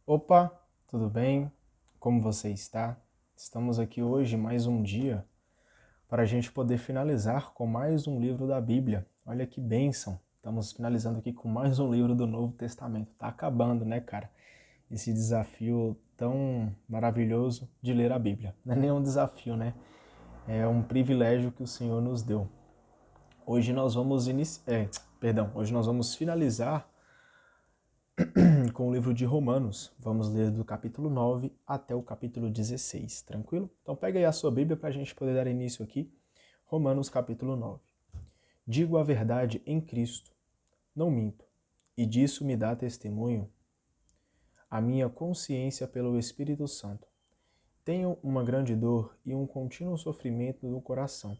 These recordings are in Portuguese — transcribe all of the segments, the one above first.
Opa, tudo bem? Como você está? Estamos aqui hoje mais um dia para a gente poder finalizar com mais um livro da Bíblia. Olha que bênção! Estamos finalizando aqui com mais um livro do Novo Testamento. Tá acabando, né, cara? Esse desafio tão maravilhoso de ler a Bíblia. Não é nem um desafio, né? É um privilégio que o Senhor nos deu. Hoje nós vamos hoje nós vamos finalizar com o livro de Romanos. Vamos ler do capítulo 9 até o capítulo 16, tranquilo? Então pega aí a sua Bíblia para a gente poder dar início aqui. Romanos capítulo 9. Digo a verdade em Cristo, não minto, e disso me dá testemunho a minha consciência pelo Espírito Santo. Tenho uma grande dor e um contínuo sofrimento no coração.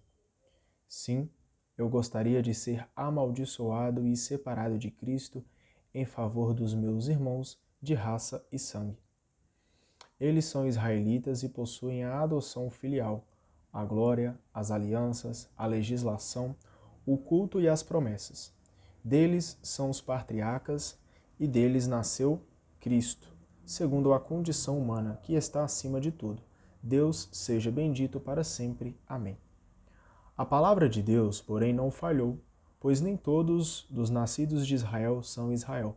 Sim, eu gostaria de ser amaldiçoado e separado de Cristo em favor dos meus irmãos de raça e sangue. Eles são israelitas e possuem a adoção filial, a glória, as alianças, a legislação, o culto e as promessas. Deles são os patriarcas e deles nasceu Cristo, segundo a condição humana que está acima de tudo. Deus seja bendito para sempre. Amém. A palavra de Deus, porém, não falhou, pois nem todos dos nascidos de Israel são Israel,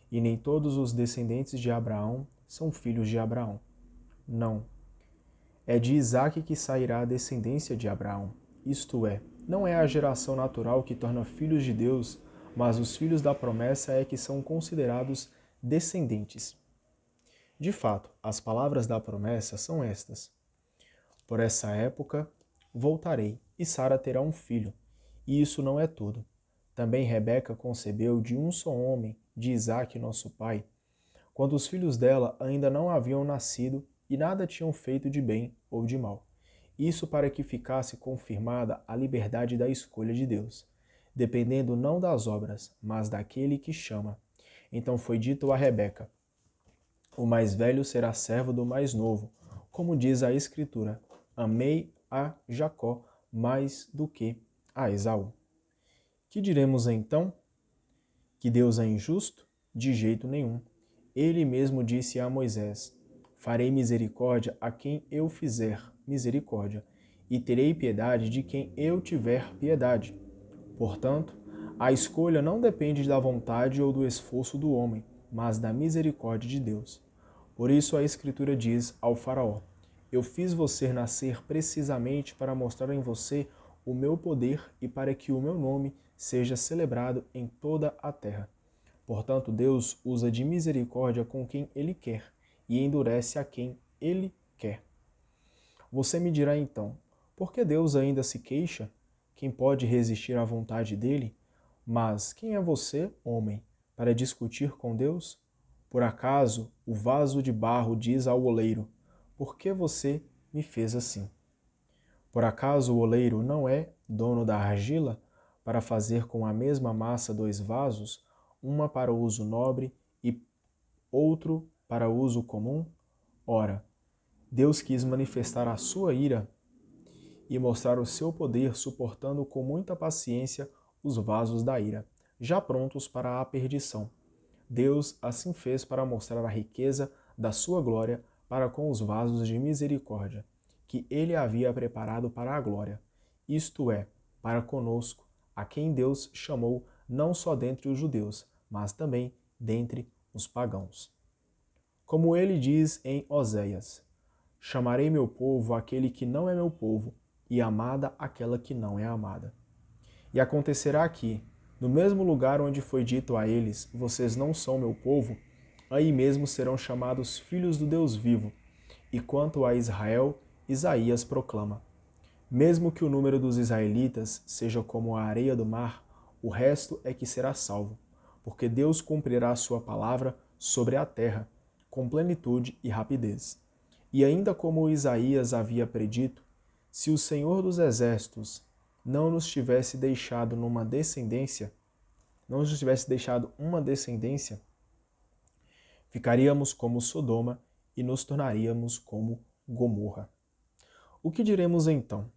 e nem todos os descendentes de Abraão são filhos de Abraão. Não. É de Isaque que sairá a descendência de Abraão. Isto é, não é a geração natural que torna filhos de Deus, mas os filhos da promessa é que são considerados descendentes. De fato, as palavras da promessa são estas: por essa época voltarei, e Sara terá um filho. E isso não é tudo. Também Rebeca concebeu de um só homem, de Isaque nosso pai, quando os filhos dela ainda não haviam nascido e nada tinham feito de bem ou de mal. Isso para que ficasse confirmada a liberdade da escolha de Deus, dependendo não das obras, mas daquele que chama. Então foi dito a Rebeca: o mais velho será servo do mais novo, como diz a Escritura: amei a Jacó mais do que a Esaú. Que diremos então? Que Deus é injusto? De jeito nenhum. Ele mesmo disse a Moisés: farei misericórdia a quem eu fizer misericórdia, e terei piedade de quem eu tiver piedade. Portanto, a escolha não depende da vontade ou do esforço do homem, mas da misericórdia de Deus. Por isso a Escritura diz ao Faraó: eu fiz você nascer precisamente para mostrar em você o meu poder e para que o meu nome seja celebrado em toda a terra. Portanto, Deus usa de misericórdia com quem Ele quer e endurece a quem Ele quer. Você me dirá então, por que Deus ainda se queixa? Quem pode resistir à vontade dele? Mas quem é você, homem, para discutir com Deus? Por acaso o vaso de barro diz ao oleiro: por que você me fez assim? Por acaso o oleiro não é dono da argila para fazer com a mesma massa dois vasos, uma para uso nobre e outro para uso comum? Ora, Deus quis manifestar a sua ira e mostrar o seu poder suportando com muita paciência os vasos da ira, já prontos para a perdição. Deus assim fez para mostrar a riqueza da sua glória para com os vasos de misericórdia, que ele havia preparado para a glória, isto é, para conosco, a quem Deus chamou não só dentre os judeus, mas também dentre os pagãos. Como ele diz em Oséias: chamarei meu povo aquele que não é meu povo, e amada aquela que não é amada. E acontecerá que, no mesmo lugar onde foi dito a eles: vocês não são meu povo, aí mesmo serão chamados filhos do Deus vivo. E quanto a Israel, Isaías proclama: mesmo que o número dos israelitas seja como a areia do mar, o resto é que será salvo, porque Deus cumprirá a sua palavra sobre a terra, com plenitude e rapidez. E ainda como Isaías havia predito, se o Senhor dos Exércitos não nos tivesse deixado numa descendência, não nos tivesse deixado uma descendência, ficaríamos como Sodoma e nos tornaríamos como Gomorra. O que diremos então?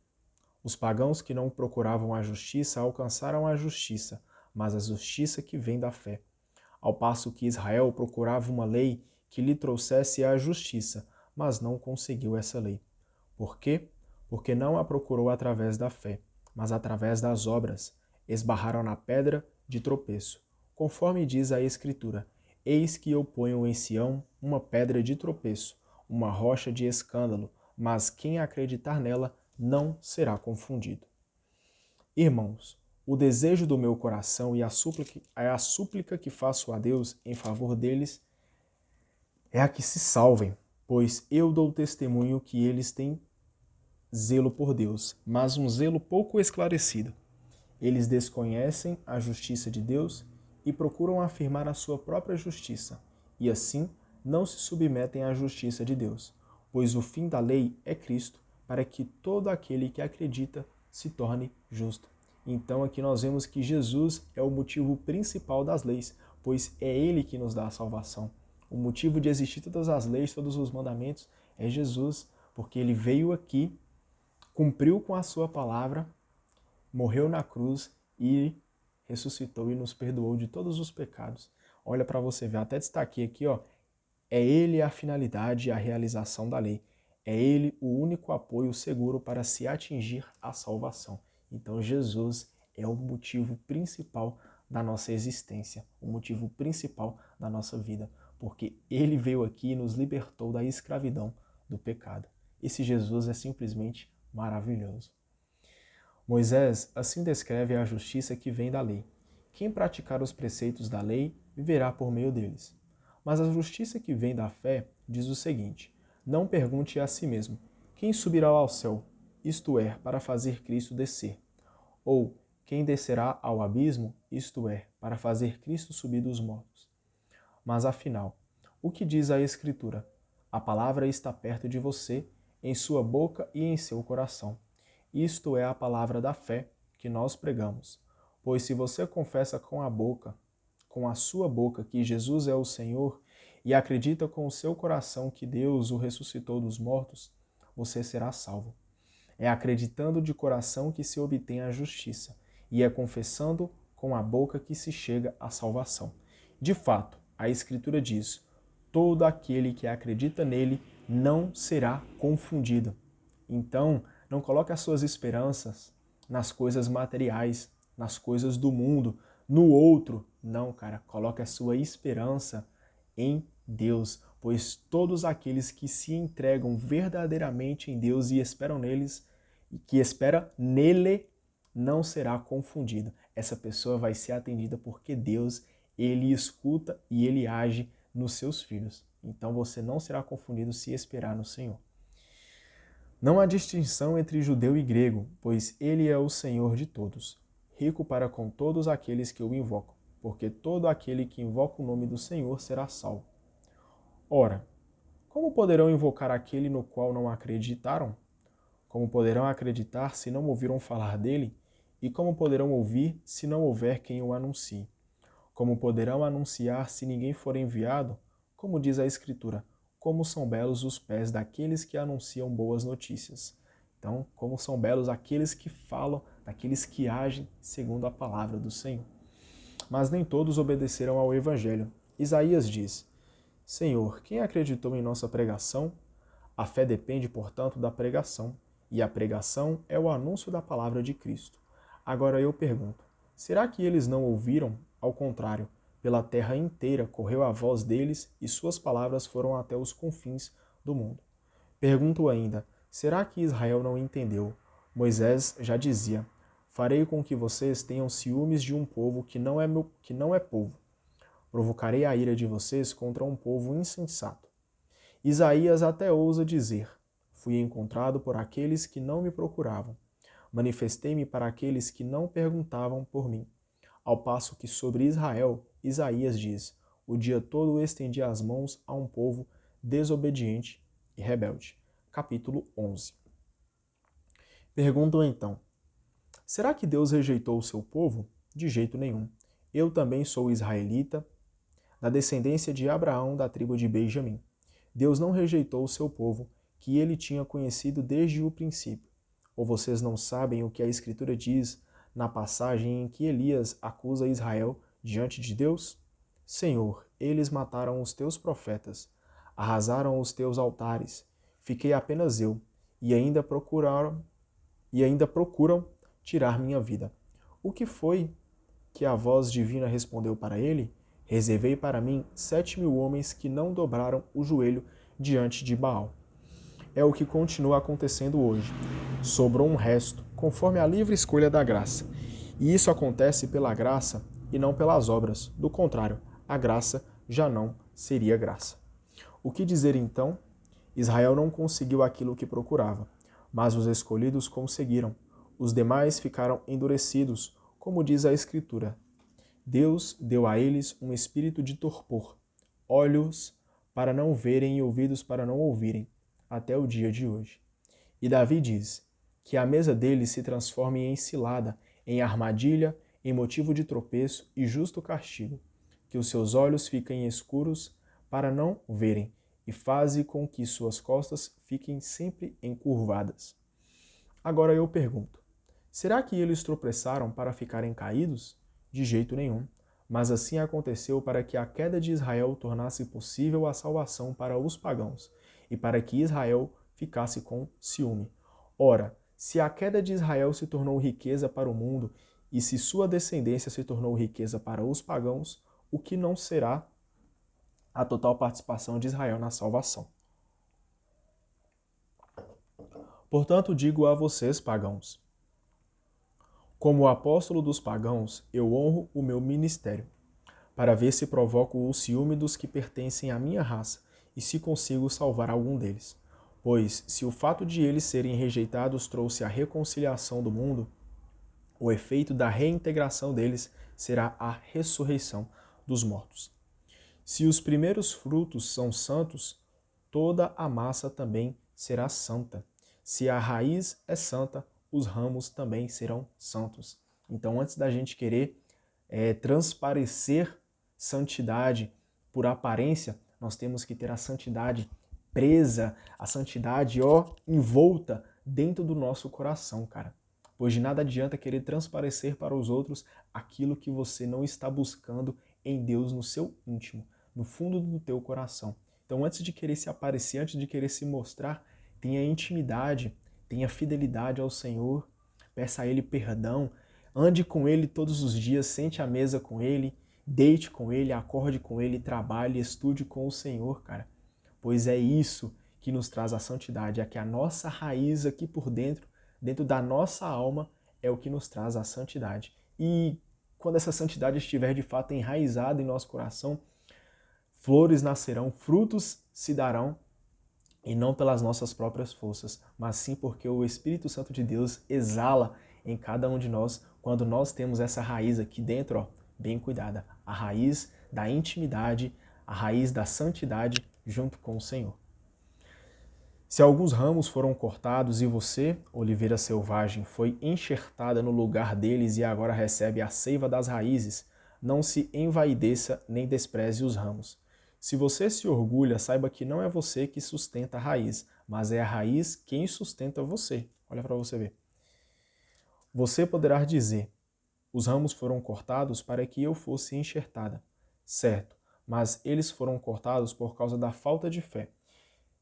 Os pagãos que não procuravam a justiça alcançaram a justiça, mas a justiça que vem da fé. Ao passo que Israel procurava uma lei que lhe trouxesse a justiça, mas não conseguiu essa lei. Por quê? Porque não a procurou através da fé, mas através das obras. Esbarraram na pedra de tropeço. Conforme diz a Escritura, eis que eu ponho em Sião uma pedra de tropeço, uma rocha de escândalo, mas quem acreditar nela não será confundido. Irmãos, o desejo do meu coração e a súplica que faço a Deus em favor deles é a que se salvem, pois eu dou testemunho que eles têm zelo por Deus, mas um zelo pouco esclarecido. Eles desconhecem a justiça de Deus e procuram afirmar a sua própria justiça, e assim não se submetem à justiça de Deus, pois o fim da lei é Cristo, para que todo aquele que acredita se torne justo. Então aqui nós vemos que Jesus é o motivo principal das leis, pois é Ele que nos dá a salvação. O motivo de existir todas as leis, todos os mandamentos, é Jesus, porque Ele veio aqui, cumpriu com a sua palavra, morreu na cruz e ressuscitou e nos perdoou de todos os pecados. Olha para você ver, até destaquei aqui, ó, é Ele a finalidade e a realização da lei. É Ele o único apoio seguro para se atingir a salvação. Então Jesus é o motivo principal da nossa existência, o motivo principal da nossa vida, porque Ele veio aqui e nos libertou da escravidão do pecado. Esse Jesus é simplesmente maravilhoso. Moisés assim descreve a justiça que vem da lei. Quem praticar os preceitos da lei viverá por meio deles. Mas a justiça que vem da fé diz o seguinte: não pergunte a si mesmo, quem subirá ao céu, isto é, para fazer Cristo descer? Ou quem descerá ao abismo, isto é, para fazer Cristo subir dos mortos? Mas afinal, o que diz a Escritura? A palavra está perto de você, em sua boca e em seu coração. Isto é a palavra da fé que nós pregamos. Pois se você confessa com a sua boca que Jesus é o Senhor e acredita com o seu coração que Deus o ressuscitou dos mortos, você será salvo. É acreditando de coração que se obtém a justiça e é confessando com a boca que se chega à salvação. De fato, a Escritura diz: todo aquele que acredita nele não será confundido. Então, não coloque as suas esperanças nas coisas materiais, nas coisas do mundo, no outro. Não, cara, coloque a sua esperança em Deus, pois todos aqueles que se entregam verdadeiramente em Deus e esperam neles, e que espera nele, não será confundido. Essa pessoa vai ser atendida porque Deus, ele escuta e ele age nos seus filhos. Então você não será confundido se esperar no Senhor. Não há distinção entre judeu e grego, pois ele é o Senhor de todos, rico para com todos aqueles que o invocam, porque todo aquele que invoca o nome do Senhor será salvo. Ora, como poderão invocar aquele no qual não acreditaram? Como poderão acreditar se não ouviram falar dele? E como poderão ouvir se não houver quem o anuncie? Como poderão anunciar se ninguém for enviado? Como diz a Escritura, como são belos os pés daqueles que anunciam boas notícias. Então, como são belos aqueles que falam, daqueles que agem segundo a palavra do Senhor. Mas nem todos obedeceram ao Evangelho. Isaías diz: Senhor, quem acreditou em nossa pregação? A fé depende, portanto, da pregação, e a pregação é o anúncio da palavra de Cristo. Agora eu pergunto, será que eles não ouviram? Ao contrário, pela terra inteira correu a voz deles e suas palavras foram até os confins do mundo. Pergunto ainda, será que Israel não entendeu? Moisés já dizia, farei com que vocês tenham ciúmes de um povo que não é povo. Provocarei a ira de vocês contra um povo insensato. Isaías até ousa dizer, fui encontrado por aqueles que não me procuravam. Manifestei-me para aqueles que não perguntavam por mim. Ao passo que sobre Israel, Isaías diz, o dia todo estendi as mãos a um povo desobediente e rebelde. Capítulo 11. Pergunto então, será que Deus rejeitou o seu povo? De jeito nenhum. Eu também sou israelita, da descendência de Abraão, da tribo de Benjamim. Deus não rejeitou o seu povo, que ele tinha conhecido desde o princípio. Ou vocês não sabem o que a Escritura diz na passagem em que Elias acusa Israel diante de Deus? Senhor, eles mataram os teus profetas, arrasaram os teus altares. Fiquei apenas eu, e ainda procuram tirar minha vida. O que foi que a voz divina respondeu para ele? Reservei para mim 7.000 homens que não dobraram o joelho diante de Baal. É o que continua acontecendo hoje. Sobrou um resto, conforme a livre escolha da graça. E isso acontece pela graça e não pelas obras. Do contrário, a graça já não seria graça. O que dizer então? Israel não conseguiu aquilo que procurava, mas os escolhidos conseguiram. Os demais ficaram endurecidos, como diz a Escritura. Deus deu a eles um espírito de torpor, olhos para não verem e ouvidos para não ouvirem, até o dia de hoje. E Davi diz que a mesa deles se transforme em cilada, em armadilha, em motivo de tropeço e justo castigo, que os seus olhos fiquem escuros para não verem, e faze com que suas costas fiquem sempre encurvadas. Agora eu pergunto, será que eles tropeçaram para ficarem caídos? De jeito nenhum. Mas assim aconteceu para que a queda de Israel tornasse possível a salvação para os pagãos, e para que Israel ficasse com ciúme. Ora, se a queda de Israel se tornou riqueza para o mundo, e se sua descendência se tornou riqueza para os pagãos, o que não será a total participação de Israel na salvação? Portanto, digo a vocês, pagãos, como apóstolo dos pagãos, eu honro o meu ministério, para ver se provoco o ciúme dos que pertencem à minha raça e se consigo salvar algum deles. Pois, se o fato de eles serem rejeitados trouxe a reconciliação do mundo, o efeito da reintegração deles será a ressurreição dos mortos. Se os primeiros frutos são santos, toda a massa também será santa. Se a raiz é santa, os ramos também serão santos. Então, antes da gente querer transparecer santidade por aparência, nós temos que ter a santidade presa, a santidade, envolta dentro do nosso coração, cara. Pois de nada adianta querer transparecer para os outros aquilo que você não está buscando em Deus no seu íntimo, no fundo do teu coração. Então, antes de querer se aparecer, antes de querer se mostrar, tenha intimidade, tenha fidelidade ao Senhor, peça a Ele perdão, ande com Ele todos os dias, sente à mesa com Ele, deite com Ele, acorde com Ele, trabalhe, estude com o Senhor, cara. Pois é isso que nos traz a santidade, é que a nossa raiz aqui por dentro, dentro da nossa alma, é o que nos traz a santidade. E quando essa santidade estiver de fato enraizada em nosso coração, flores nascerão, frutos se darão, e não pelas nossas próprias forças, mas sim porque o Espírito Santo de Deus exala em cada um de nós quando nós temos essa raiz aqui dentro, bem cuidada, a raiz da intimidade, a raiz da santidade junto com o Senhor. Se alguns ramos foram cortados e você, oliveira selvagem, foi enxertada no lugar deles e agora recebe a seiva das raízes, não se envaideça nem despreze os ramos. Se você se orgulha, saiba que não é você que sustenta a raiz, mas é a raiz quem sustenta você. Olha para você ver. Você poderá dizer, os ramos foram cortados para que eu fosse enxertada. Certo, mas eles foram cortados por causa da falta de fé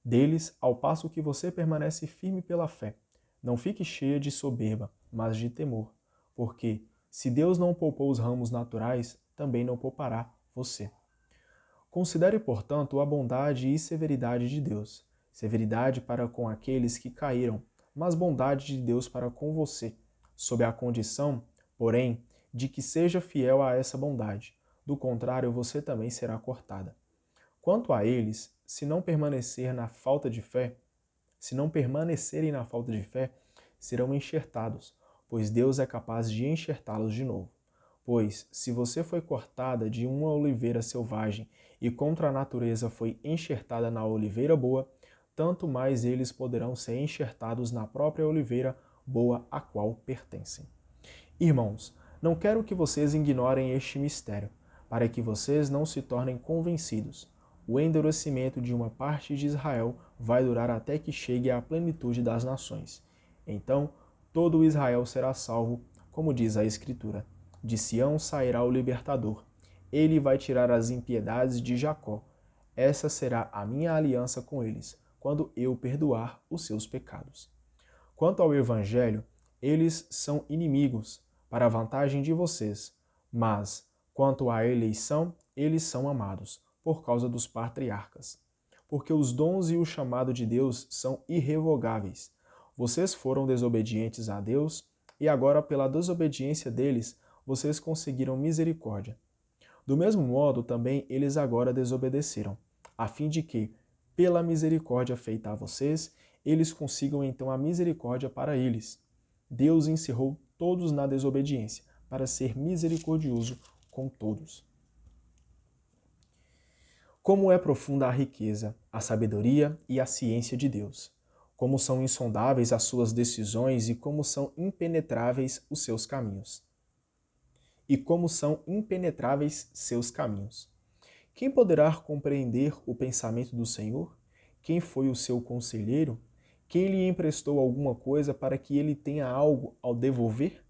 deles, ao passo que você permanece firme pela fé. Não fique cheia de soberba, mas de temor, porque se Deus não poupou os ramos naturais, também não poupará você. Considere, portanto, a bondade e severidade de Deus. Severidade para com aqueles que caíram, mas bondade de Deus para com você, sob a condição, porém, de que seja fiel a essa bondade. Do contrário, você também será cortada. Quanto a eles, se não permanecerem na falta de fé, serão enxertados, pois Deus é capaz de enxertá-los de novo. Pois, se você foi cortada de uma oliveira selvagem e contra a natureza foi enxertada na oliveira boa, tanto mais eles poderão ser enxertados na própria oliveira boa a qual pertencem. Irmãos, não quero que vocês ignorem este mistério, para que vocês não se tornem convencidos. O endurecimento de uma parte de Israel vai durar até que chegue à plenitude das nações. Então, todo Israel será salvo, como diz a Escritura. De Sião sairá o libertador. Ele vai tirar as impiedades de Jacó. Essa será a minha aliança com eles, quando eu perdoar os seus pecados. Quanto ao Evangelho, eles são inimigos, para a vantagem de vocês, mas, quanto à eleição, eles são amados, por causa dos patriarcas. Porque os dons e o chamado de Deus são irrevogáveis. Vocês foram desobedientes a Deus, e agora, pela desobediência deles, vocês conseguiram misericórdia. Do mesmo modo, também eles agora desobedeceram, a fim de que, pela misericórdia feita a vocês, eles consigam então a misericórdia para eles. Deus encerrou todos na desobediência, para ser misericordioso com todos. Como é profunda a riqueza, a sabedoria e a ciência de Deus! Como são insondáveis as suas decisões e como são impenetráveis os seus caminhos! E como são impenetráveis seus caminhos! Quem poderá compreender o pensamento do Senhor? Quem foi o seu conselheiro? Quem lhe emprestou alguma coisa para que ele tenha algo ao devolver?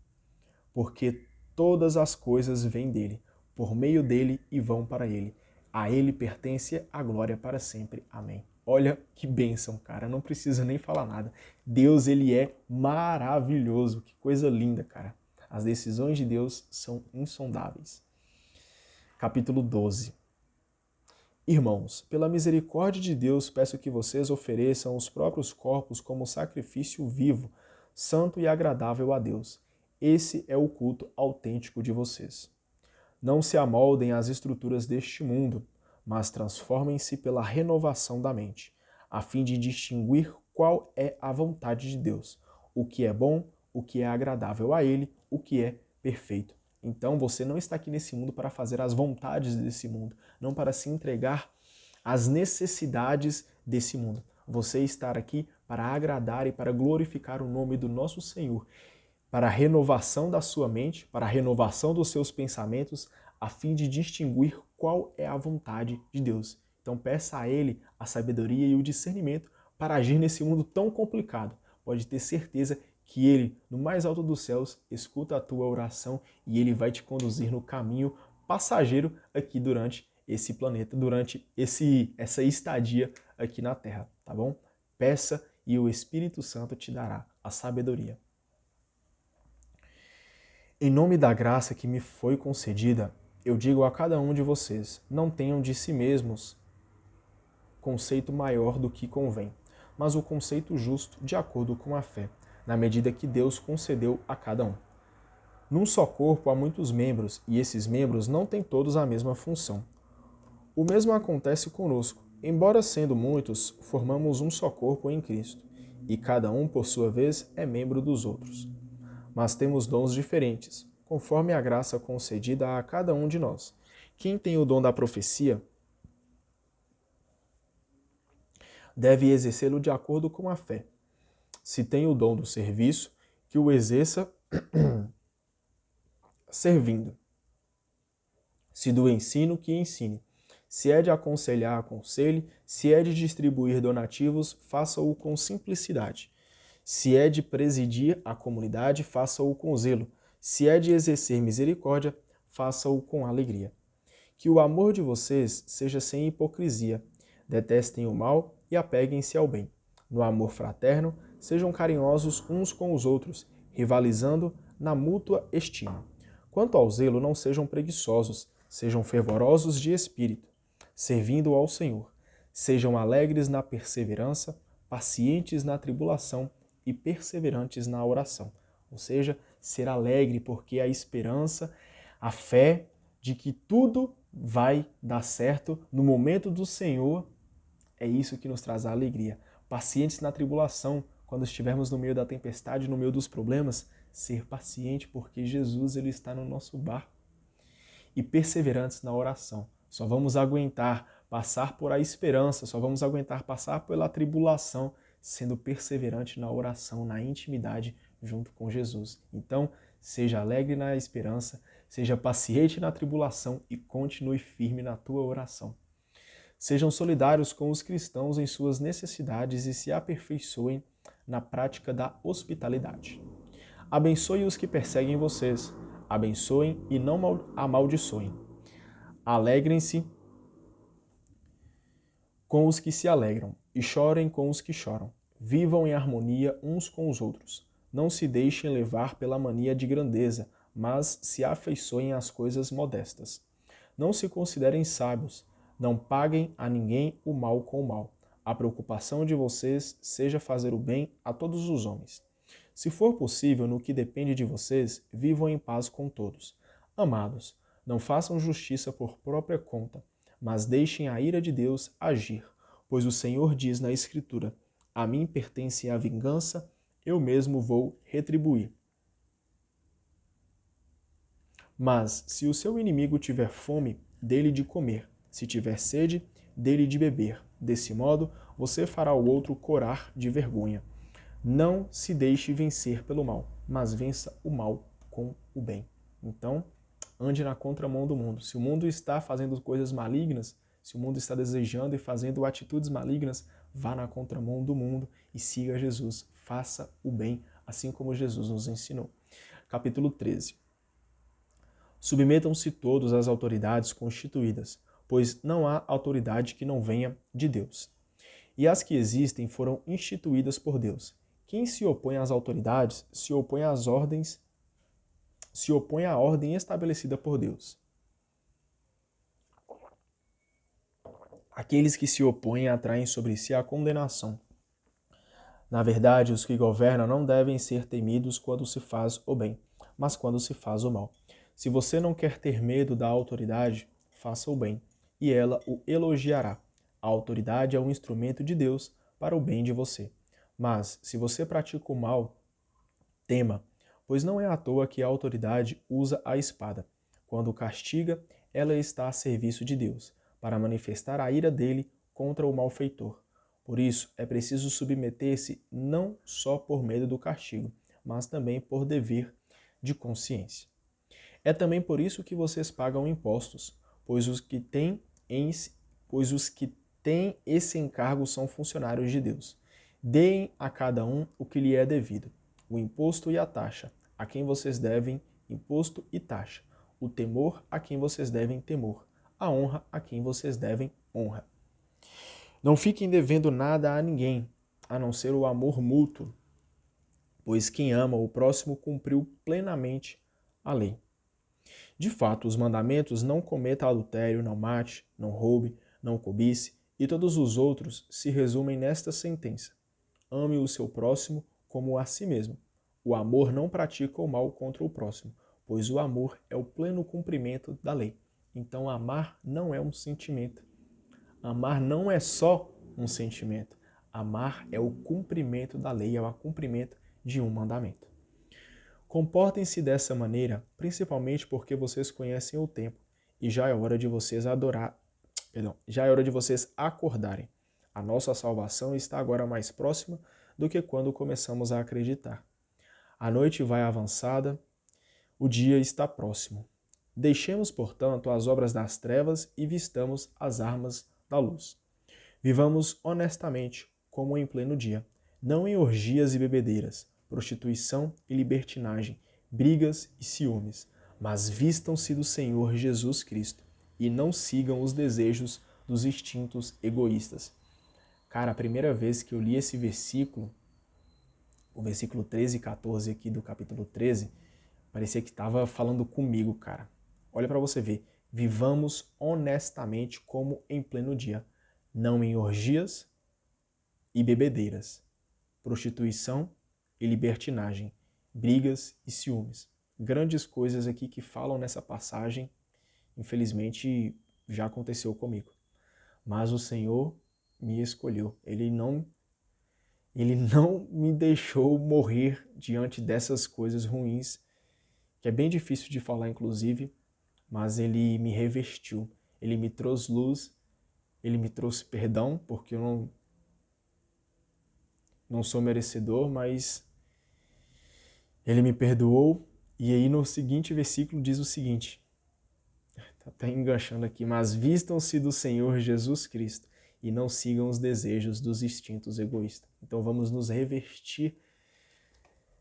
Porque todas as coisas vêm dele, por meio dele e vão para ele. A ele pertence a glória para sempre. Amém. Olha que bênção, cara. Não precisa nem falar nada. Deus, ele é maravilhoso. Que coisa linda, cara. As decisões de Deus são insondáveis. Capítulo 12. Irmãos, pela misericórdia de Deus, peço que vocês ofereçam os próprios corpos como sacrifício vivo, santo e agradável a Deus. Esse é o culto autêntico de vocês. Não se amoldem às estruturas deste mundo, mas transformem-se pela renovação da mente, a fim de distinguir qual é a vontade de Deus, o que é bom, o que é agradável a Ele, o que é perfeito. Então você não está aqui nesse mundo para fazer as vontades desse mundo, não para se entregar às necessidades desse mundo. Você está aqui para agradar e para glorificar o nome do nosso Senhor, para a renovação da sua mente, para a renovação dos seus pensamentos, a fim de distinguir qual é a vontade de Deus. Então peça a Ele a sabedoria e o discernimento para agir nesse mundo tão complicado. Pode ter certeza que Ele, no mais alto dos céus, escuta a tua oração e Ele vai te conduzir no caminho passageiro aqui durante esse planeta, durante essa estadia aqui na Terra, tá bom? Peça e o Espírito Santo te dará a sabedoria. Em nome da graça que me foi concedida, eu digo a cada um de vocês, não tenham de si mesmos conceito maior do que convém, mas o conceito justo de acordo com a fé, na medida que Deus concedeu a cada um. Num só corpo há muitos membros, e esses membros não têm todos a mesma função. O mesmo acontece conosco. Embora sendo muitos, formamos um só corpo em Cristo, e cada um, por sua vez, é membro dos outros. Mas temos dons diferentes, conforme a graça concedida a cada um de nós. Quem tem o dom da profecia deve exercê-lo de acordo com a fé. Se tem o dom do serviço, que o exerça servindo. Se do ensino, que ensine. Se é de aconselhar, aconselhe. Se é de distribuir donativos, faça-o com simplicidade. Se é de presidir a comunidade, faça-o com zelo. Se é de exercer misericórdia, faça-o com alegria. Que o amor de vocês seja sem hipocrisia. Detestem o mal e apeguem-se ao bem. No amor fraterno, sejam carinhosos uns com os outros, rivalizando na mútua estima. Quanto ao zelo, não sejam preguiçosos, sejam fervorosos de espírito, servindo ao Senhor. Sejam alegres na perseverança, pacientes na tribulação e perseverantes na oração. Ou seja, ser alegre, porque a esperança, a fé de que tudo vai dar certo no momento do Senhor, é isso que nos traz a alegria. Pacientes na tribulação, quando estivermos no meio da tempestade, no meio dos problemas, ser paciente, porque Jesus ele está no nosso barco. E perseverantes na oração. Só vamos aguentar passar por a esperança, só vamos aguentar passar pela tribulação, sendo perseverante na oração, na intimidade junto com Jesus. Então, seja alegre na esperança, seja paciente na tribulação e continue firme na tua oração. Sejam solidários com os cristãos em suas necessidades e se aperfeiçoem na prática da hospitalidade. Abençoe os que perseguem vocês, abençoem e não amaldiçoem. Alegrem-se com os que se alegram e chorem com os que choram. Vivam em harmonia uns com os outros. Não se deixem levar pela mania de grandeza, mas se afeiçoem às coisas modestas. Não se considerem sábios, não paguem a ninguém o mal com o mal. A preocupação de vocês seja fazer o bem a todos os homens. Se for possível, no que depende de vocês, vivam em paz com todos. Amados, não façam justiça por própria conta, mas deixem a ira de Deus agir, pois o Senhor diz na Escritura: a mim pertence a vingança, eu mesmo vou retribuir. Mas se o seu inimigo tiver fome, dê-lhe de comer, se tiver sede, dê-lhe de beber. Desse modo, você fará o outro corar de vergonha. Não se deixe vencer pelo mal, mas vença o mal com o bem. Então, ande na contramão do mundo. Se o mundo está fazendo coisas malignas, se o mundo está desejando e fazendo atitudes malignas, vá na contramão do mundo e siga Jesus. Faça o bem, assim como Jesus nos ensinou. Capítulo 13. Submetam-se todos às autoridades constituídas, pois não há autoridade que não venha de Deus. E as que existem foram instituídas por Deus. Quem se opõe às autoridades se opõe às ordens, se opõe à ordem estabelecida por Deus. Aqueles que se opõem atraem sobre si a condenação. Na verdade, os que governam não devem ser temidos quando se faz o bem, mas quando se faz o mal. Se você não quer ter medo da autoridade, faça o bem, e ela o elogiará. A autoridade é um instrumento de Deus para o bem de você. Mas, se você pratica o mal, tema, pois não é à toa que a autoridade usa a espada. Quando castiga, ela está a serviço de Deus, para manifestar a ira dele contra o malfeitor. Por isso, é preciso submeter-se não só por medo do castigo, mas também por dever de consciência. É também por isso que vocês pagam impostos, pois os que têm esse encargo são funcionários de Deus. Deem a cada um o que lhe é devido, o imposto e a taxa, a quem vocês devem imposto e taxa, o temor a quem vocês devem temor, a honra a quem vocês devem honra. Não fiquem devendo nada a ninguém, a não ser o amor mútuo, pois quem ama o próximo cumpriu plenamente a lei. De fato, os mandamentos não cometa adultério, não mate, não roube, não cobice e todos os outros se resumem nesta sentença: ame o seu próximo como a si mesmo. O amor não pratica o mal contra o próximo, pois o amor é o pleno cumprimento da lei. Então, amar não é um sentimento. Amar não é só um sentimento. Amar é o cumprimento da lei, é o cumprimento de um mandamento. Comportem-se dessa maneira, principalmente porque vocês conhecem o tempo e já é hora de vocês acordarem. A nossa salvação está agora mais próxima do que quando começamos a acreditar. A noite vai avançada, o dia está próximo. Deixemos, portanto, as obras das trevas e vistamos as armas da luz. Vivamos honestamente, como em pleno dia, não em orgias e bebedeiras, prostituição e libertinagem, brigas e ciúmes, mas vistam-se do Senhor Jesus Cristo e não sigam os desejos dos instintos egoístas. Cara, a primeira vez que eu li esse versículo, o versículo 13 e 14 aqui do capítulo 13, parecia que estava falando comigo, cara. Olha para você ver. Vivamos honestamente como em pleno dia, não em orgias e bebedeiras, prostituição e libertinagem, brigas e ciúmes. Grandes coisas aqui que falam nessa passagem, infelizmente já aconteceu comigo. Mas o Senhor me escolheu. Ele não me deixou morrer diante dessas coisas ruins, que é bem difícil de falar, inclusive, mas Ele me revestiu. Ele me trouxe luz, Ele me trouxe perdão, porque eu não sou merecedor, mas Ele me perdoou. E aí no seguinte versículo diz o seguinte, tá até enganchando aqui, mas vistam-se do Senhor Jesus Cristo e não sigam os desejos dos instintos egoístas. Então vamos nos revestir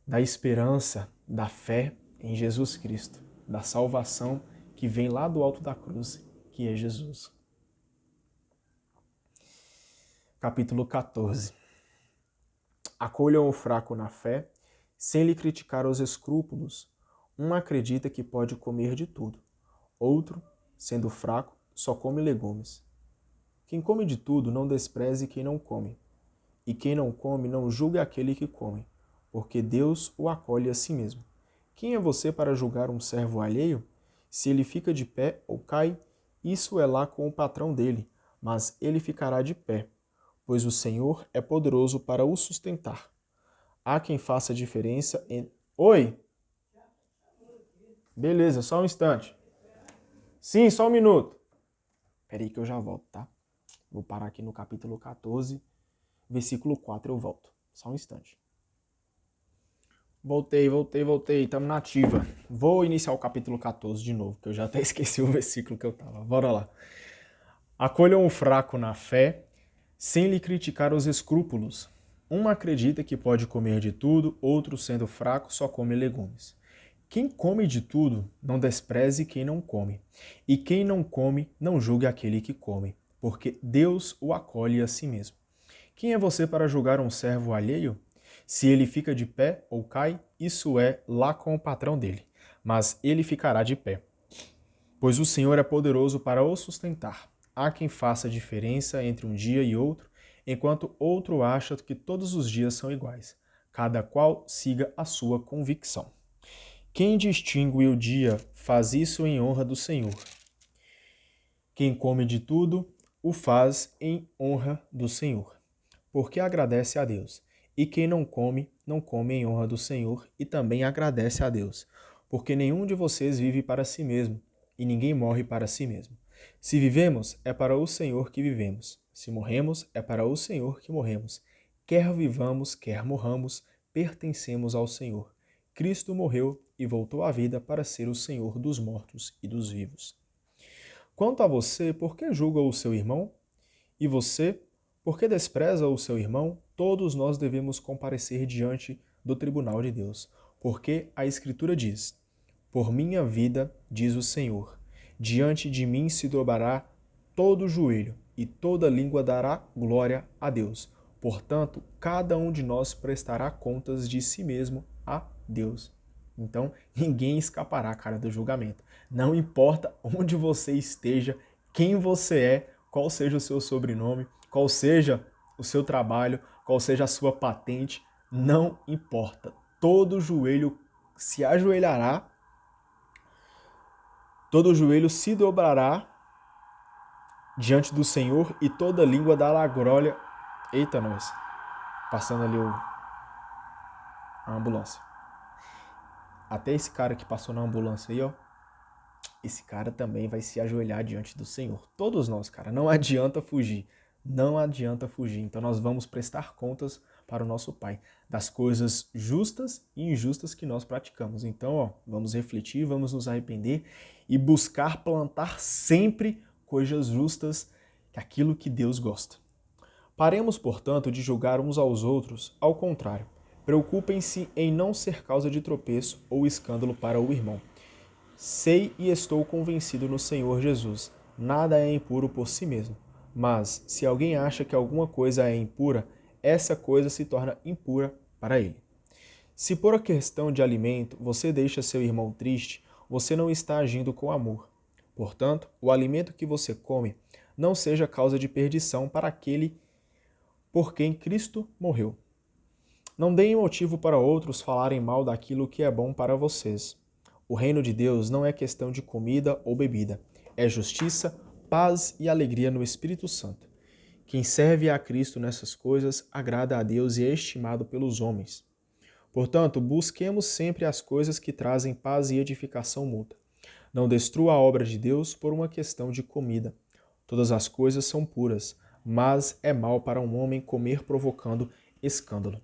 da esperança, da fé em Jesus Cristo, da salvação que vem lá do alto da cruz, que é Jesus. Capítulo 14. Acolham o fraco na fé, sem lhe criticar os escrúpulos. Um acredita que pode comer de tudo. Outro, sendo fraco, só come legumes. Quem come de tudo, não despreze quem não come. E quem não come, não julgue aquele que come, porque Deus o acolhe a si mesmo. Quem é você para julgar um servo alheio? Se ele fica de pé ou cai, isso é lá com o patrão dele, mas ele ficará de pé, pois o Senhor é poderoso para o sustentar. Há quem faça diferença em... Oi? Beleza, só um instante. Sim, só um minuto. Peraí que eu já volto, tá? Vou parar aqui no capítulo 14, versículo 4 eu volto. Só um instante. Voltei. Tamo na ativa. Vou iniciar o capítulo 14 de novo, que eu já até esqueci o versículo que eu tava. Bora lá. Acolham o fraco na fé, sem lhe criticar os escrúpulos. Um acredita que pode comer de tudo, outro, sendo fraco, só come legumes. Quem come de tudo, não despreze quem não come. E quem não come, não julgue aquele que come, porque Deus o acolhe a si mesmo. Quem é você para julgar um servo alheio? Se ele fica de pé ou cai, isso é lá com o patrão dele, mas ele ficará de pé. Pois o Senhor é poderoso para o sustentar. Há quem faça diferença entre um dia e outro, enquanto outro acha que todos os dias são iguais. Cada qual siga a sua convicção. Quem distingue o dia faz isso em honra do Senhor. Quem come de tudo, o faz em honra do Senhor, porque agradece a Deus. E quem não come, não come em honra do Senhor e também agradece a Deus, porque nenhum de vocês vive para si mesmo, e ninguém morre para si mesmo. Se vivemos, é para o Senhor que vivemos. Se morremos, é para o Senhor que morremos. Quer vivamos, quer morramos, pertencemos ao Senhor. Cristo morreu e voltou à vida para ser o Senhor dos mortos e dos vivos. Quanto a você, por que julga o seu irmão? E você, por que despreza o seu irmão? Todos nós devemos comparecer diante do tribunal de Deus, porque a Escritura diz: por minha vida, diz o Senhor, diante de mim se dobrará todo joelho e toda língua dará glória a Deus. Portanto, cada um de nós prestará contas de si mesmo a Deus. Então, ninguém escapará, cara, do julgamento. Não importa onde você esteja, quem você é, qual seja o seu sobrenome, qual seja o seu trabalho, qual seja a sua patente, não importa. Todo joelho se ajoelhará, todo joelho se dobrará diante do Senhor e toda língua dará glória. Eita, nós. Passando ali a ambulância. Até esse cara que passou na ambulância aí, ó. Esse cara também vai se ajoelhar diante do Senhor. Todos nós, cara. Não adianta fugir. Não adianta fugir. Então nós vamos prestar contas para o nosso Pai das coisas justas e injustas que nós praticamos. Então, ó, vamos refletir, vamos nos arrepender e buscar plantar sempre coisas justas, aquilo que Deus gosta. Paremos, portanto, de julgar uns aos outros, ao contrário. Preocupem-se em não ser causa de tropeço ou escândalo para o irmão. Sei e estou convencido no Senhor Jesus, nada é impuro por si mesmo. Mas, se alguém acha que alguma coisa é impura, essa coisa se torna impura para ele. Se por a questão de alimento você deixa seu irmão triste, você não está agindo com amor. Portanto, o alimento que você come não seja causa de perdição para aquele por quem Cristo morreu. Não deem motivo para outros falarem mal daquilo que é bom para vocês. O reino de Deus não é questão de comida ou bebida, é justiça, paz e alegria no Espírito Santo. Quem serve a Cristo nessas coisas agrada a Deus e é estimado pelos homens. Portanto, busquemos sempre as coisas que trazem paz e edificação mútua. Não destrua a obra de Deus por uma questão de comida. Todas as coisas são puras, mas é mal para um homem comer provocando escândalo.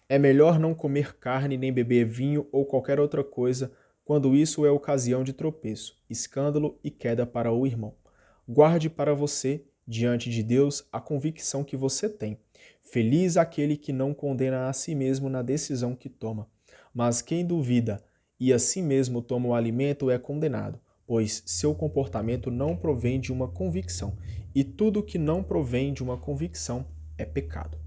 É melhor não comer carne nem beber vinho ou qualquer outra coisa, quando isso é ocasião de tropeço, escândalo e queda para o irmão. Guarde para você, diante de Deus, a convicção que você tem. Feliz aquele que não condena a si mesmo na decisão que toma. Mas quem duvida e a si mesmo toma o alimento é condenado, pois seu comportamento não provém de uma convicção, e tudo que não provém de uma convicção é pecado.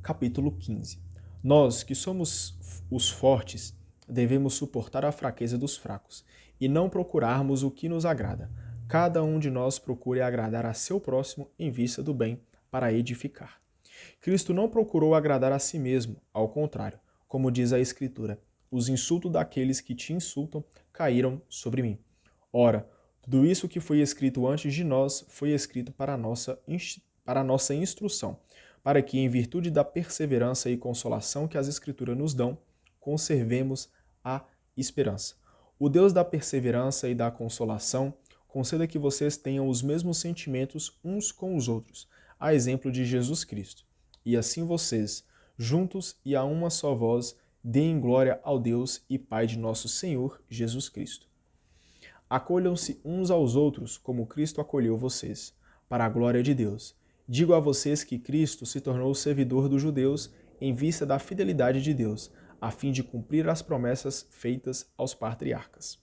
Capítulo 15. Nós, que somos os fortes, devemos suportar a fraqueza dos fracos e não procurarmos o que nos agrada. Cada um de nós procure agradar a seu próximo em vista do bem, para edificar. Cristo não procurou agradar a si mesmo, ao contrário, como diz a Escritura, os insultos daqueles que te insultam caíram sobre mim. Ora, tudo isso que foi escrito antes de nós foi escrito para a nossa instrução, para que, em virtude da perseverança e consolação que as Escrituras nos dão, conservemos a esperança. O Deus da perseverança e da consolação conceda que vocês tenham os mesmos sentimentos uns com os outros, a exemplo de Jesus Cristo. E assim vocês, juntos e a uma só voz, deem glória ao Deus e Pai de nosso Senhor Jesus Cristo. Acolham-se uns aos outros como Cristo acolheu vocês, para a glória de Deus. Digo a vocês que Cristo se tornou servidor dos judeus em vista da fidelidade de Deus, a fim de cumprir as promessas feitas aos patriarcas.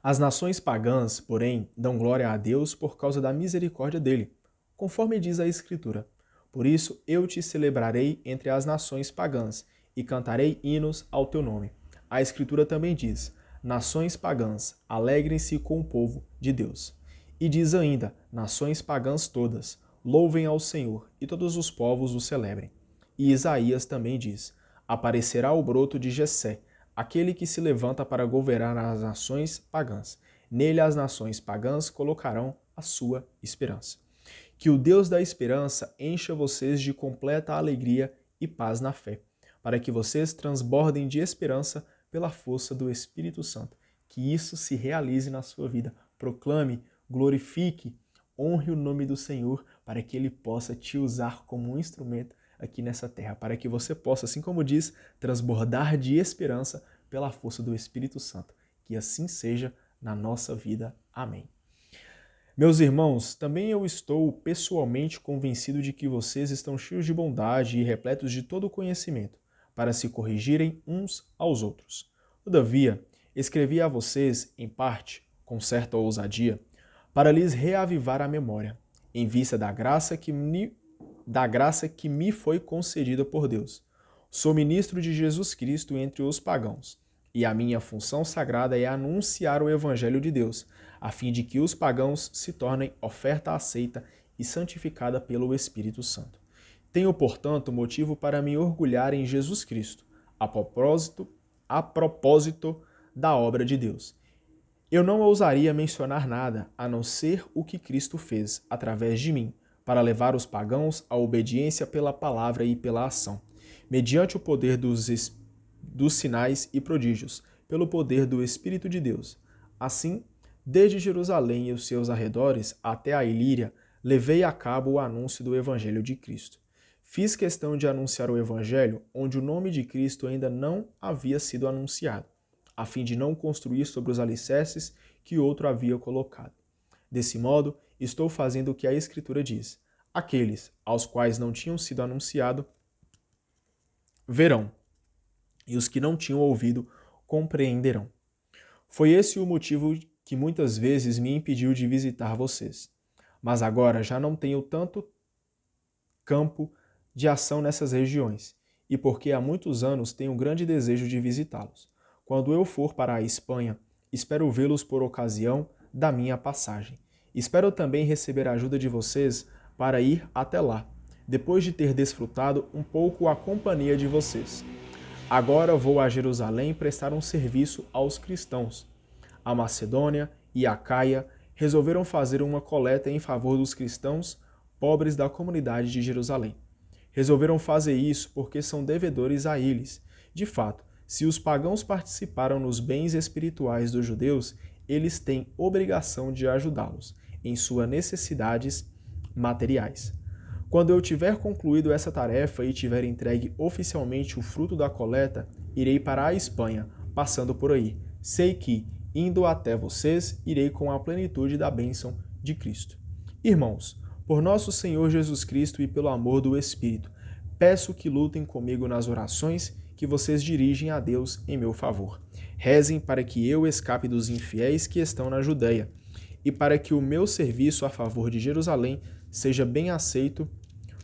As nações pagãs, porém, dão glória a Deus por causa da misericórdia dele, conforme diz a Escritura. Por isso eu te celebrarei entre as nações pagãs e cantarei hinos ao teu nome. A Escritura também diz: nações pagãs, alegrem-se com o povo de Deus. E diz ainda: nações pagãs todas, louvem ao Senhor, e todos os povos o celebrem. E Isaías também diz: aparecerá o broto de Jessé, aquele que se levanta para governar as nações pagãs. Nele as nações pagãs colocarão a sua esperança. Que o Deus da esperança encha vocês de completa alegria e paz na fé, para que vocês transbordem de esperança pela força do Espírito Santo. Que isso se realize na sua vida. Proclame, glorifique, honre o nome do Senhor, para que Ele possa te usar como um instrumento aqui nessa terra, para que você possa, assim como diz, transbordar de esperança pela força do Espírito Santo. Que assim seja na nossa vida. Amém. Meus irmãos, também eu estou pessoalmente convencido de que vocês estão cheios de bondade e repletos de todo conhecimento, para se corrigirem uns aos outros. Todavia, escrevi a vocês, em parte, com certa ousadia, para lhes reavivar a memória, em vista da graça que me foi concedida por Deus. Sou ministro de Jesus Cristo entre os pagãos, e a minha função sagrada é anunciar o Evangelho de Deus, a fim de que os pagãos se tornem oferta aceita e santificada pelo Espírito Santo. Tenho, portanto, motivo para me orgulhar em Jesus Cristo, a propósito da obra de Deus. Eu não ousaria mencionar nada, a não ser o que Cristo fez, através de mim, para levar os pagãos à obediência pela palavra e pela ação, mediante o poder dos sinais e prodígios, pelo poder do Espírito de Deus. Assim, desde Jerusalém e os seus arredores até a Ilíria, levei a cabo o anúncio do Evangelho de Cristo. Fiz questão de anunciar o Evangelho onde o nome de Cristo ainda não havia sido anunciado, a fim de não construir sobre os alicerces que outro havia colocado. Desse modo, estou fazendo o que a Escritura diz: aqueles aos quais não tinham sido anunciado verão, e os que não tinham ouvido compreenderão. Foi esse o motivo que muitas vezes me impediu de visitar vocês. Mas agora já não tenho tanto campo de ação nessas regiões, e porque há muitos anos tenho um grande desejo de visitá-los. Quando eu for para a Espanha, espero vê-los por ocasião da minha passagem. Espero também receber a ajuda de vocês para ir até lá, depois de ter desfrutado um pouco a companhia de vocês. Agora vou a Jerusalém prestar um serviço aos cristãos. A Macedônia e a Caia resolveram fazer uma coleta em favor dos cristãos pobres da comunidade de Jerusalém. Resolveram fazer isso porque são devedores a eles. De fato, se os pagãos participaram nos bens espirituais dos judeus, eles têm obrigação de ajudá-los em suas necessidades materiais. Quando eu tiver concluído essa tarefa e tiver entregue oficialmente o fruto da coleta, irei para a Espanha, passando por aí. Sei que, indo até vocês, irei com a plenitude da bênção de Cristo. Irmãos, por nosso Senhor Jesus Cristo e pelo amor do Espírito, peço que lutem comigo nas orações que vocês dirigem a Deus em meu favor. Rezem para que eu escape dos infiéis que estão na Judéia e para que o meu serviço a favor de Jerusalém seja bem aceito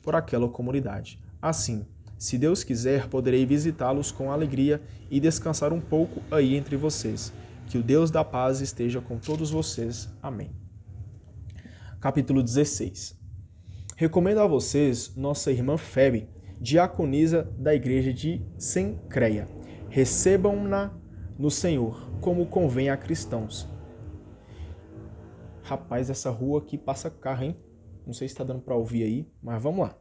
por aquela comunidade. Assim, se Deus quiser, poderei visitá-los com alegria e descansar um pouco aí entre vocês. Que o Deus da paz esteja com todos vocês. Amém. Capítulo 16. Recomendo a vocês nossa irmã Febe, diaconisa da igreja de Cencreia. Recebam-na no Senhor, como convém a cristãos. Rapaz, essa rua aqui passa carro, hein? Não sei se está dando para ouvir aí, mas vamos lá.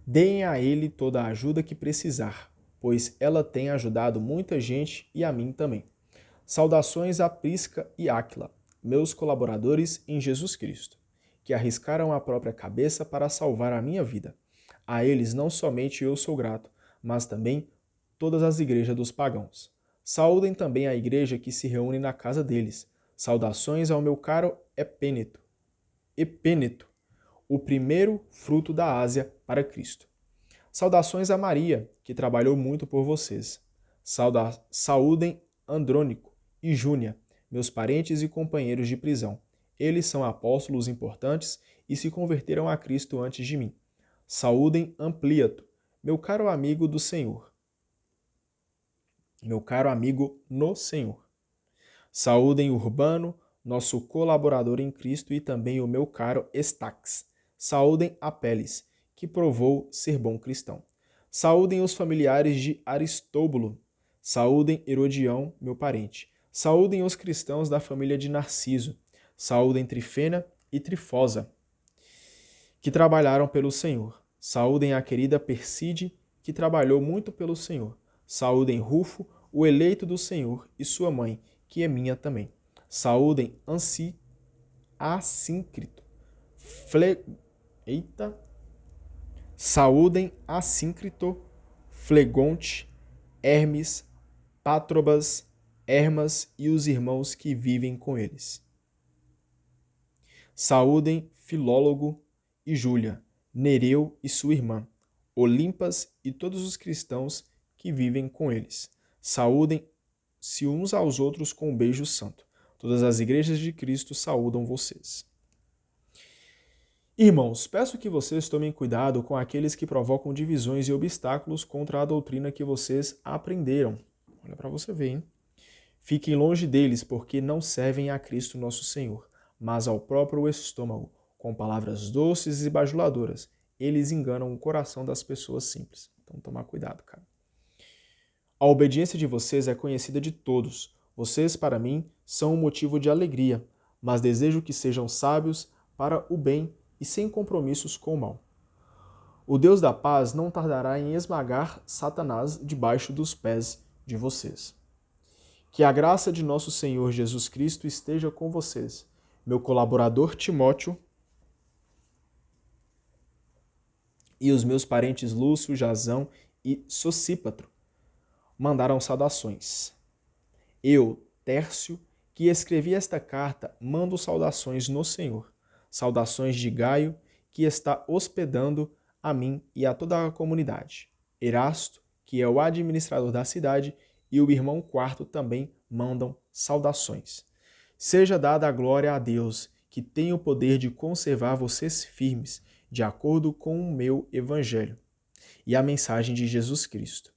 Deem a ele toda a ajuda que precisar, pois ela tem ajudado muita gente e a mim também. Saudações a Prisca e Áquila, meus colaboradores em Jesus Cristo, que arriscaram a própria cabeça para salvar a minha vida. A eles não somente eu sou grato, mas também todas as igrejas dos pagãos. Saúdem também a igreja que se reúne na casa deles. Saudações ao meu caro Epêneto, o primeiro fruto da Ásia para Cristo. Saudações a Maria, que trabalhou muito por vocês. Saúdem Andrônico e Júnia, meus parentes e companheiros de prisão. Eles são apóstolos importantes e se converteram a Cristo antes de mim. Saúdem Ampliato, meu caro amigo do Senhor. Meu caro amigo no Senhor. Saúdem Urbano, nosso colaborador em Cristo, e também o meu caro Estax. Saúdem Apeles, que provou ser bom cristão. Saúdem os familiares de Aristóbulo. Saúdem Herodião, meu parente. Saúdem os cristãos da família de Narciso. Saúdem Trifena e Trifosa, que trabalharam pelo Senhor. Saúdem a querida Perside, que trabalhou muito pelo Senhor. Saúdem Rufo, o eleito do Senhor, e sua mãe, que é minha também. Saúdem Assíncrito, Saúdem Assíncrito, Flegonte, Hermes, Pátrobas, Hermas e os irmãos que vivem com eles. Saúdem Filólogo e Júlia, Nereu e sua irmã, Olimpas e todos os cristãos que vivem com eles. Saúdem-se uns aos outros com um beijo santo. Todas as igrejas de Cristo saúdam vocês. Irmãos, peço que vocês tomem cuidado com aqueles que provocam divisões e obstáculos contra a doutrina que vocês aprenderam. Olha para você ver, hein? Fiquem longe deles, porque não servem a Cristo nosso Senhor, mas ao próprio estômago, com palavras doces e bajuladoras. Eles enganam o coração das pessoas simples. Então, tomar cuidado, cara. A obediência de vocês é conhecida de todos. Vocês, para mim, são um motivo de alegria, mas desejo que sejam sábios para o bem e sem compromissos com o mal. O Deus da paz não tardará em esmagar Satanás debaixo dos pés de vocês. Que a graça de nosso Senhor Jesus Cristo esteja com vocês. Meu colaborador Timóteo e os meus parentes Lúcio, Jasão e Sosípatro mandaram saudações. Eu, Tércio, que escrevi esta carta, mando saudações no Senhor. Saudações de Gaio, que está hospedando a mim e a toda a comunidade. Erasto, que é o administrador da cidade, e o irmão Quarto também mandam saudações. Seja dada a glória a Deus, que tem o poder de conservar vocês firmes, de acordo com o meu evangelho e a mensagem de Jesus Cristo.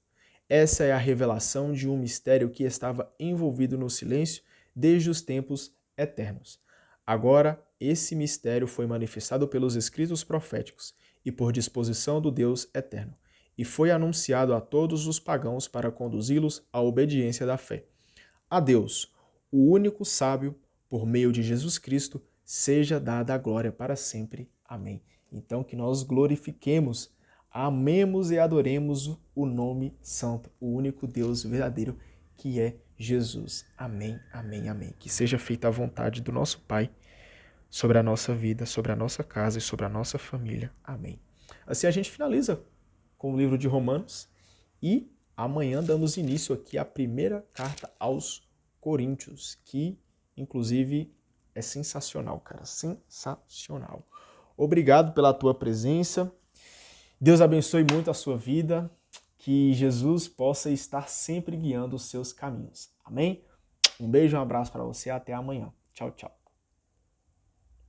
Essa é a revelação de um mistério que estava envolvido no silêncio desde os tempos eternos. Agora, esse mistério foi manifestado pelos escritos proféticos e por disposição do Deus eterno, e foi anunciado a todos os pagãos para conduzi-los à obediência da fé. A Deus, o único sábio, por meio de Jesus Cristo, seja dada a glória para sempre. Amém. Então, que nós glorifiquemos, amemos e adoremos o nome santo, o único Deus verdadeiro, que é Jesus. Amém, amém, amém. Que seja feita a vontade do nosso Pai sobre a nossa vida, sobre a nossa casa e sobre a nossa família. Amém. Assim a gente finaliza com o livro de Romanos e amanhã damos início aqui à primeira carta aos Coríntios, que inclusive é sensacional, cara, sensacional. Obrigado pela tua presença. Deus abençoe muito a sua vida, que Jesus possa estar sempre guiando os seus caminhos. Amém? Um beijo, um abraço para você, até amanhã. Tchau, tchau.